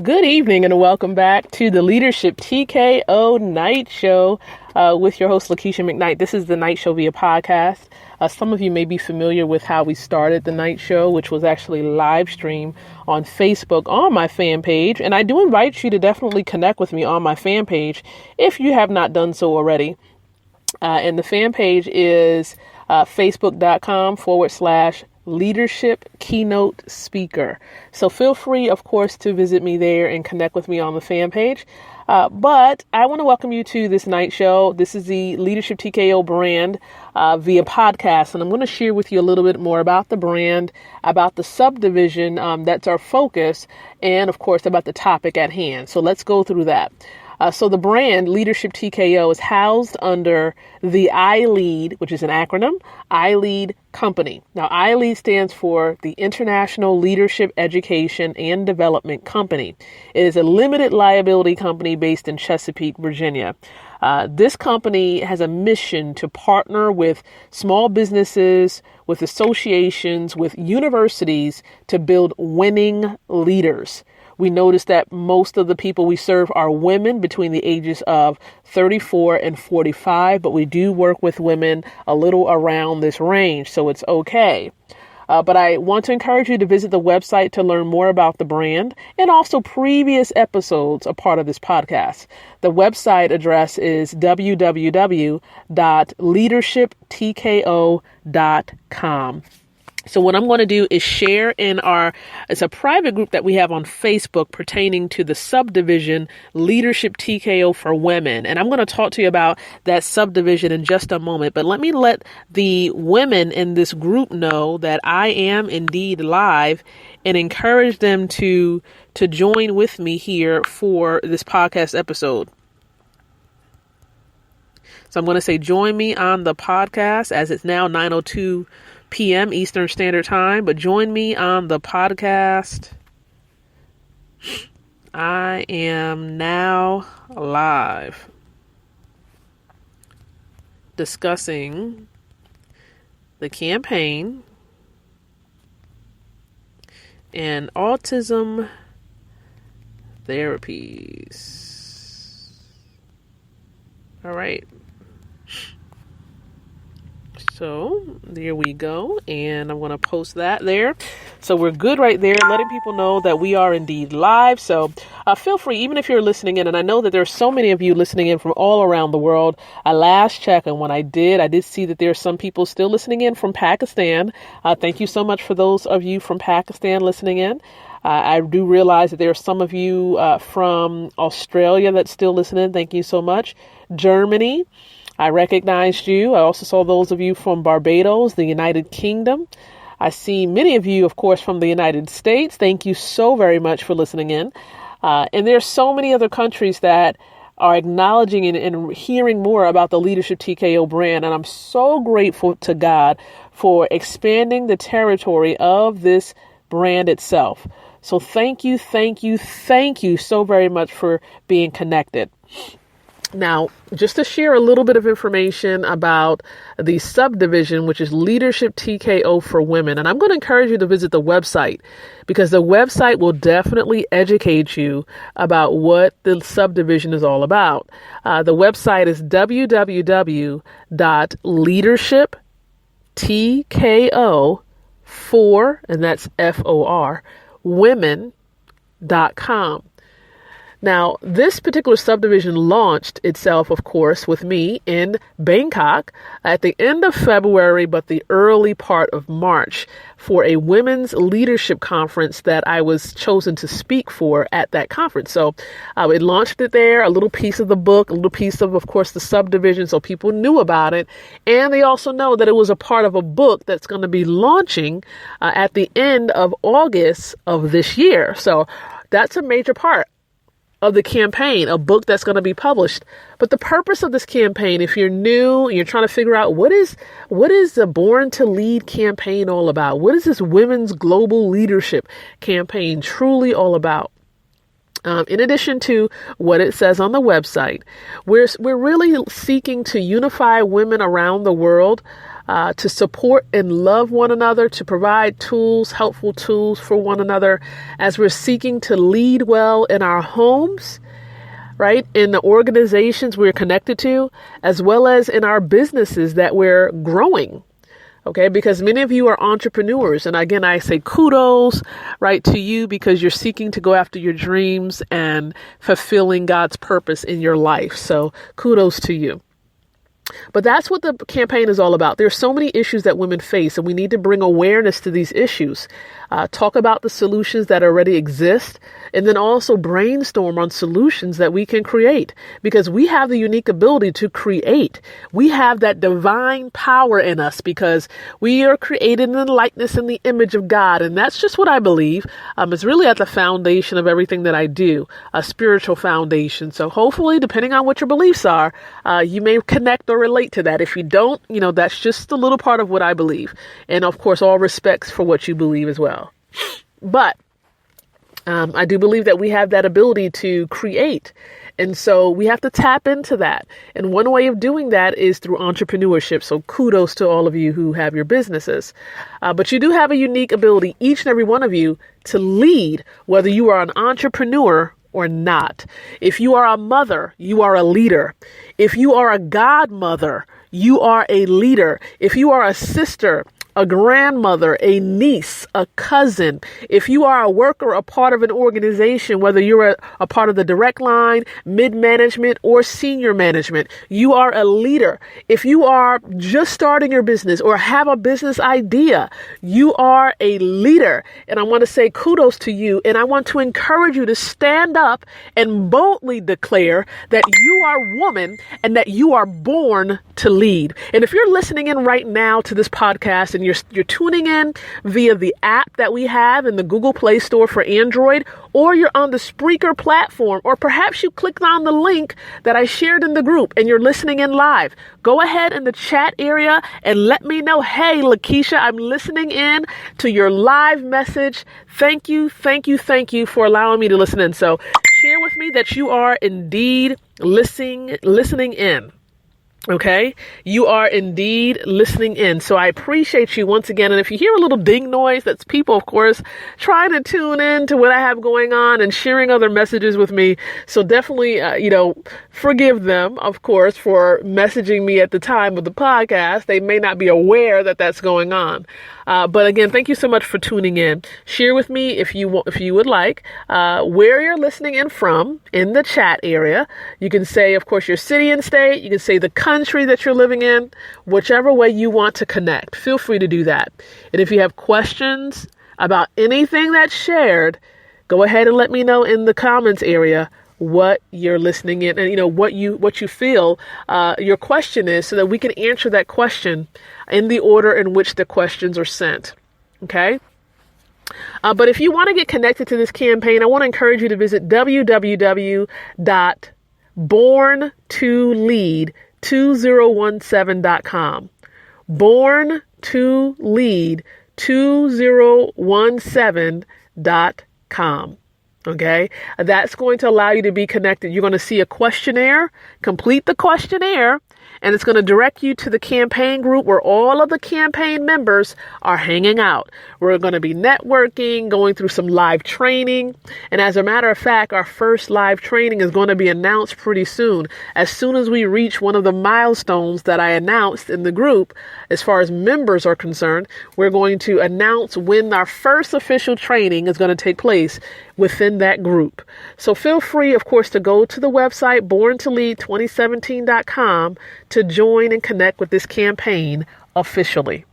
Good evening and welcome back to the Leadership TKO Night Show with your host, Lakeisha McKnight. This is the Night Show via podcast. Some of you may be familiar with how we started the Night Show, which was actually live stream on Facebook on my fan page. And I do invite you to definitely connect with me on my fan page if you have not done so already. And the fan page is facebook.com/leadership keynote speaker. So feel free, of course, to visit me there and connect with me on the fan page. But I want to welcome you to this night show. This is the Leadership TKO brand via podcast. And I'm going to share with you a little bit more about the brand, about the subdivision that's our focus, and of course, about the topic at hand. So let's go through that. So the brand Leadership TKO is housed under the iLead, which is an acronym, iLead Company. Now, iLead stands for the International Leadership Education and Development Company. It is a limited liability company based in Chesapeake, Virginia. This company has a mission to partner with small businesses, with associations, with universities to build winning leaders. We notice that most of the people we serve are women between the ages of 34 and 45, but we do work with women a little around this range, so it's okay. But I want to encourage you to visit the website to learn more about the brand and also previous episodes a part of this podcast. The website address is www.leadershiptko.com. So what I'm going to do is share it's a private group that we have on Facebook pertaining to the subdivision Leadership TKO for Women. And I'm going to talk to you about that subdivision in just a moment. But let me let the women in this group know that I am indeed live and encourage them to join with me here for this podcast episode. So I'm going to say, join me on the podcast as it's now 9:02 p.m. Eastern Standard Time, but join me on the podcast. I am now live discussing the campaign and autism therapies. All right. So there we go. And I'm going to post that there. So we're good right there, letting people know that we are indeed live. So feel free, even if you're listening in, and I know that there's so many of you listening in from all around the world. I last checked, and when I did see that there are some people still listening in from Pakistan. Thank you so much for those of you from Pakistan listening in. I do realize that there are some of you from Australia that's still listening. Thank you so much. Germany. I recognized you. I also saw those of you from Barbados, the United Kingdom. I see many of you, of course, from the United States. Thank you so very much for listening in. And there are so many other countries that are acknowledging and hearing more about the Leadership TKO brand. And I'm so grateful to God for expanding the territory of this brand itself. So thank you so very much for being connected. Now, just to share a little bit of information about the subdivision, which is Leadership TKO for Women. And I'm going to encourage you to visit the website because the website will definitely educate you about what the subdivision is all about. The website is www.leadershiptko4, and that's FOR, women.com. Now, this particular subdivision launched itself, of course, with me in Bangkok at the end of February, but the early part of March for a women's leadership conference that I was chosen to speak for at that conference. So it launched it there, a little piece of the book, a little piece of course, the subdivision, so people knew about it. And they also know that it was a part of a book that's going to be launching at the end of August of this year. So that's a major part of the campaign, a book that's going to be published. But the purpose of this campaign, if you're new and you're trying to figure out what is the Born to Lead campaign all about? What is this women's global leadership campaign truly all about? In addition to what it says on the website, we're really seeking to unify women around the world to support and love one another, to provide tools, helpful tools for one another as we're seeking to lead well in our homes, right? In the organizations we're connected to, as well as in our businesses that we're growing. Okay, because many of you are entrepreneurs. And again, I say kudos, right, to you because you're seeking to go after your dreams and fulfilling God's purpose in your life. So kudos to you. But that's what the campaign is all about. There's so many issues that women face, and we need to bring awareness to these issues. Talk about the solutions that already exist, and then also brainstorm on solutions that we can create, because we have the unique ability to create. We have that divine power in us because we are created in the likeness and the image of God. And that's just what I believe. It's really at the foundation of everything that I do, a spiritual foundation. So hopefully, depending on what your beliefs are, you may connect or relate to that. If you don't, that's just a little part of what I believe. And of course, all respects for what you believe as well. But I do believe that we have that ability to create. And so we have to tap into that. And one way of doing that is through entrepreneurship. So kudos to all of you who have your businesses. But you do have a unique ability, each and every one of you, to lead, whether you are an entrepreneur or not. If you are a mother, you are a leader. If you are a godmother, you are a leader. If you are a sister, a grandmother, a niece, a cousin, if you are a worker, a part of an organization, whether you're a part of the direct line, mid-management, or senior management, you are a leader. If you are just starting your business or have a business idea, you are a leader. And I want to say kudos to you. And I want to encourage you to stand up and boldly declare that you are woman and that you are born to lead. And if you're listening in right now to this podcast and you're tuning in via the app that we have in the Google Play Store for Android, or you're on the Spreaker platform, or perhaps you clicked on the link that I shared in the group and you're listening in live, go ahead in the chat area and let me know, hey, Lakeisha, I'm listening in to your live message. Thank you for allowing me to listen in. So share with me that you are indeed listening in. Okay, you are indeed listening in. So I appreciate you once again. And if you hear a little ding noise, that's people, of course, trying to tune in to what I have going on and sharing other messages with me. So definitely, forgive them, of course, for messaging me at the time of the podcast. They may not be aware that that's going on. But again, thank you so much for tuning in. Share with me if you would like, where you're listening in from in the chat area. You can say, of course, your city and state. You can say the country that you're living in, whichever way you want to connect. Feel free to do that. And if you have questions about anything that's shared, go ahead and let me know in the comments area what you're listening in and what you feel your question is, so that we can answer that question in the order in which the questions are sent. Okay. But if you want to get connected to this campaign, I want to encourage you to visit www.born2lead2017.com. born2lead2017.com. Okay, that's going to allow you to be connected. You're going to see a questionnaire, complete the questionnaire, and it's going to direct you to the campaign group where all of the campaign members are hanging out. We're going to be networking, going through some live training. And as a matter of fact, our first live training is going to be announced pretty soon. As soon as we reach one of the milestones that I announced in the group, as far as members are concerned, we're going to announce when our first official training is going to take place within that group. So feel free, of course, to go to the website born2lead2017.com to join and connect with this campaign officially.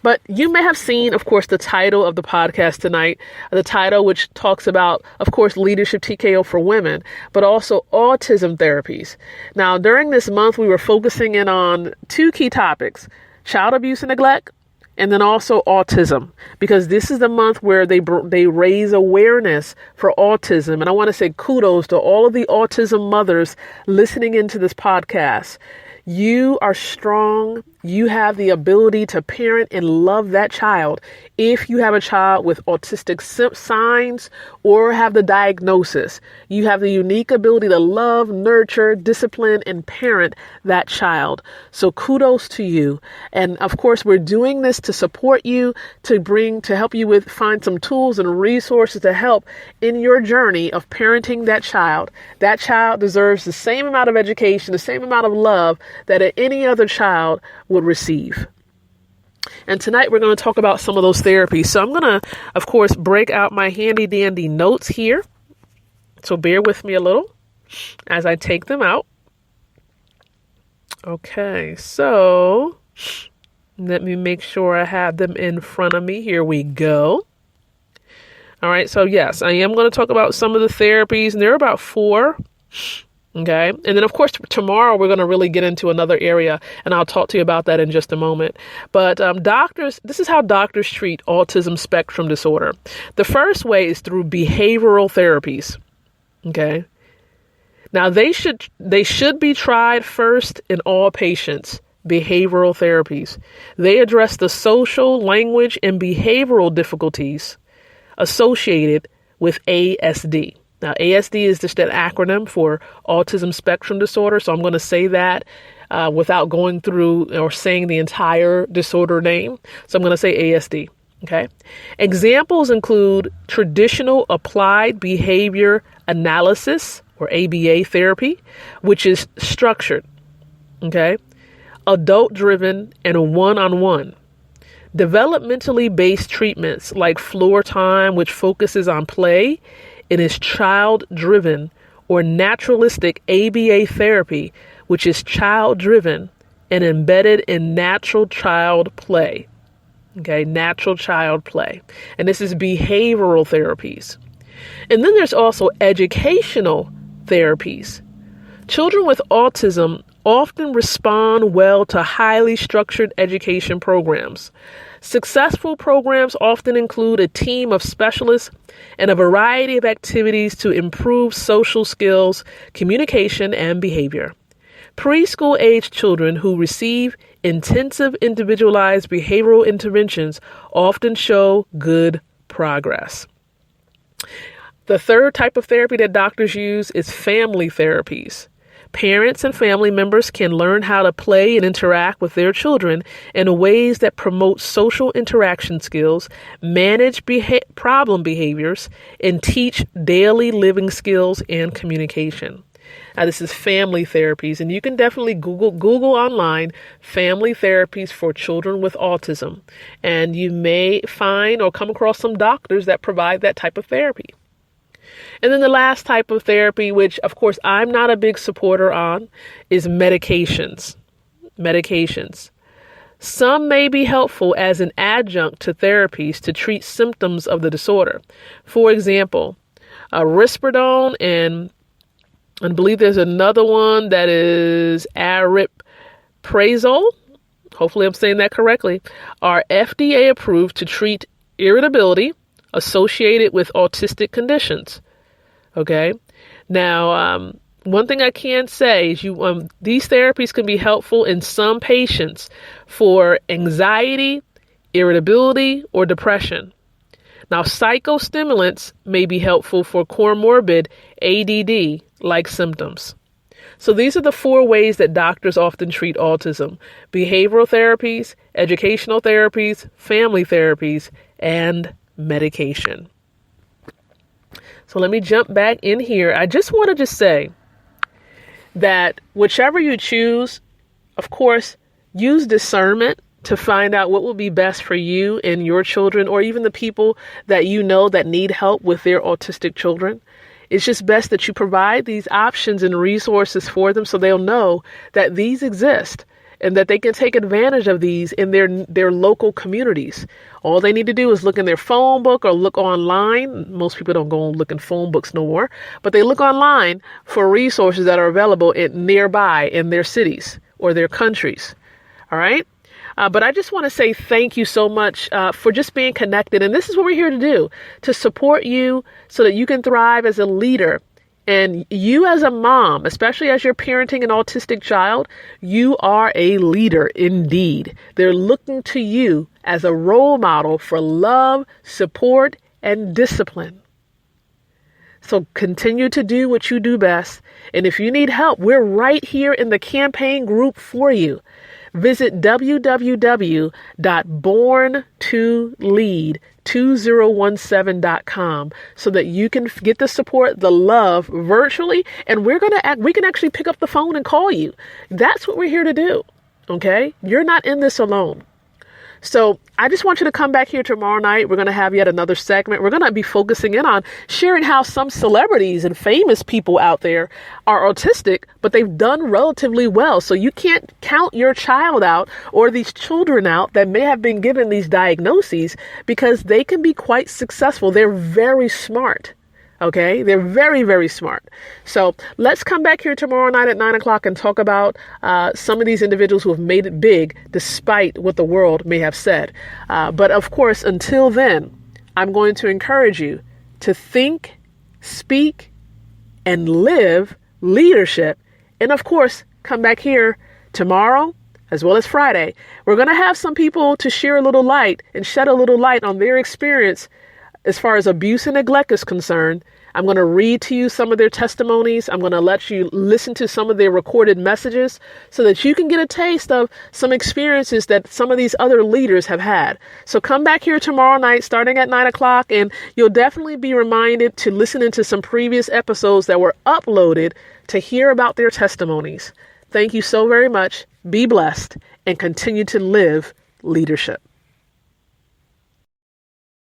But you may have seen, of course, the title of the podcast tonight, the title which talks about, of course, leadership TKO for women, but also autism therapies. Now, during this month, we were focusing in on two key topics: child abuse and neglect, and then also autism, because this is the month where they raise awareness for autism. And I want to say kudos to all of the autism mothers listening into this podcast. You are strong. you have the ability to parent and love that child. If you have a child with autistic signs or have the diagnosis, you have the unique ability to love, nurture, discipline, and parent that child. So kudos to you. And of course, we're doing this to support you, to help you find some tools and resources to help in your journey of parenting that child. That child deserves the same amount of education, the same amount of love that any other child would receive. And tonight we're going to talk about some of those therapies. So I'm going to, of course, break out my handy dandy notes here. So bear with me a little as I take them out. Okay, so let me make sure I have them in front of me. Here we go. All right, so yes, I am going to talk about some of the therapies, and there are about 4. Okay. And then, of course, tomorrow we're going to really get into another area, and I'll talk to you about that in just a moment. But this is how doctors treat autism spectrum disorder. The first way is through behavioral therapies. Okay. Now, they should be tried first in all patients. Behavioral therapies. They address the social, language, and behavioral difficulties associated with ASD. Now, ASD is just an acronym for autism spectrum disorder. So I'm going to say that without going through or saying the entire disorder name. So I'm going to say ASD. Okay. Examples include traditional applied behavior analysis, or ABA therapy, which is structured. Okay. Adult driven and one-on-one. Developmentally based treatments like floor time, which focuses on play, and is child-driven, or naturalistic ABA therapy, which is child-driven and embedded in natural child play. Okay, natural child play. And this is behavioral therapies. And then there's also educational therapies. Children with autism often respond well to highly structured education programs. Successful programs often include a team of specialists and a variety of activities to improve social skills, communication, and behavior. Preschool-age children who receive intensive individualized behavioral interventions often show good progress. The third type of therapy that doctors use is family therapies. Parents and family members can learn how to play and interact with their children in ways that promote social interaction skills, manage problem behaviors, and teach daily living skills and communication. Now, this is family therapies, and you can definitely Google online family therapies for children with autism, and you may find or come across some doctors that provide that type of therapy. And then the last type of therapy, which of course I'm not a big supporter on, is medications. Some may be helpful as an adjunct to therapies to treat symptoms of the disorder. For example, risperidone and I believe there's another one that is aripiprazole, hopefully I'm saying that correctly, are FDA approved to treat irritability associated with autistic conditions. Okay. Now, one thing I can say is these therapies can be helpful in some patients for anxiety, irritability, or depression. Now, psychostimulants may be helpful for comorbid ADD-like symptoms. So these are the 4 ways that doctors often treat autism: behavioral therapies, educational therapies, family therapies, and medication. So let me jump back in here. I just want to say that whichever you choose, of course, use discernment to find out what will be best for you and your children, or even the people that you know that need help with their autistic children. It's just best that you provide these options and resources for them so they'll know that these exist and that they can take advantage of these in their local communities. All they need to do is look in their phone book or look online. Most people don't go and look in phone books no more, but they look online for resources that are available nearby in their cities or their countries. All right. But I just want to say thank you so much for just being connected. And this is what we're here to do, to support you so that you can thrive as a leader And you as a mom, especially as you're parenting an autistic child, you are a leader indeed. They're looking to you as a role model for love, support, and discipline. So continue to do what you do best. And if you need help, we're right here in the campaign group for you. Visit www.born2lead2017.com so that you can get the support, the love virtually. And we can actually pick up the phone and call you. That's what we're here to do. Okay. You're not in this alone. So I just want you to come back here tomorrow night. We're going to have yet another segment. We're going to be focusing in on sharing how some celebrities and famous people out there are autistic, but they've done relatively well. So you can't count your child out or these children out that may have been given these diagnoses, because they can be quite successful. They're very smart. Okay, they're very, very smart. So let's come back here tomorrow night at 9 o'clock and talk about some of these individuals who have made it big despite what the world may have said. But of course, until then, I'm going to encourage you to think, speak, and live leadership. And of course, come back here tomorrow as well as Friday. We're going to have some people to share a little light and shed a little light on their experience as far as abuse and neglect is concerned. I'm going to read to you some of their testimonies. I'm going to let you listen to some of their recorded messages so that you can get a taste of some experiences that some of these other leaders have had. So come back here tomorrow night starting at 9 o'clock, and you'll definitely be reminded to listen into some previous episodes that were uploaded to hear about their testimonies. Thank you so very much. Be blessed and continue to live leadership.